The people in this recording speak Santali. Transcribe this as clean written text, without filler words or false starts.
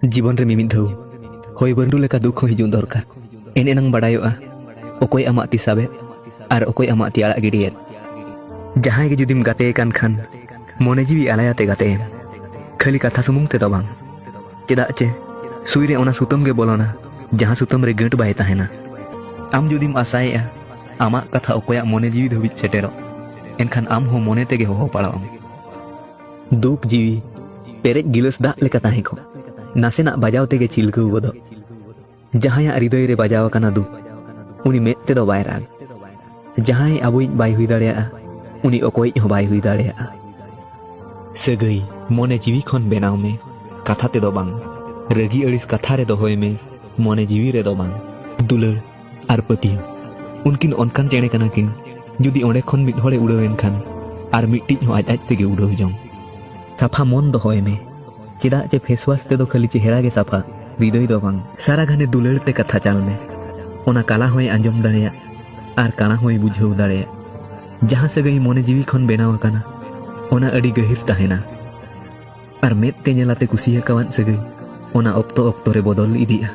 जीवन रे मिमिद धौ होय बंडू लेका दुख हिजू दरकार एने नंग बड़ायोआ ओकोय आमा ती साबे और ओकोय आमा ती आड़ा गिडियत जहां गे जुदिम गाते कान खान मोने जीवी आलायाते गाते खाली कथा सुमुंग ते दो बांग चेदा चे सुई रे ओना सुतम गे बोलोना जहां सुतम रे गंट बाय ताहेना आम जुदिम आसाएआ आमा कथा ओकोया मोने जीवी धबित सेटेरो एनखान आम हो मोने तेगे हो पाड़ाम दुख जीवी पेरेज गिलस दा लेका ताहे को नासेना बजाव तेगे चिलकौ गदो जहाया हृदय रे बजाव काना दु उनी मेद तेदो बाय राग जहाय आबुई बाय हुई दाड़ेया उनी ओकोय हो बाय हुई दाड़ेया सगई मोने जीवी खन बेनाव में कथा तेदो बांग रगी अड़िस कथा रे दोहोय में मोने जीवी रे दो बांग दुलड़ आर पतियो उनकिन अनकान चेणे काना किन जुदी ओंडे खन मिद होड़े उड़ावेन खान आर मिट्टिज हो आज तेगे उड़ाव जंग साफा मन दोहोय में चेदा चे फेसवाश तेदो खाली चेहरा गे साफा हृदय दो बांग सारा घाने दुलड़ते कथा चाल में ओना काला होय आंजम दाड़ेया आर काना होय बुझाव दाड़ेया जहां सगई मोने जीवी खन बेनाव आकाना ओना अड़ी गहिर ताहेना आर मेद ते नेलाते कुसिया कावान सगई ओना ऑक्तो ऑक्तो रे बदल इदिया।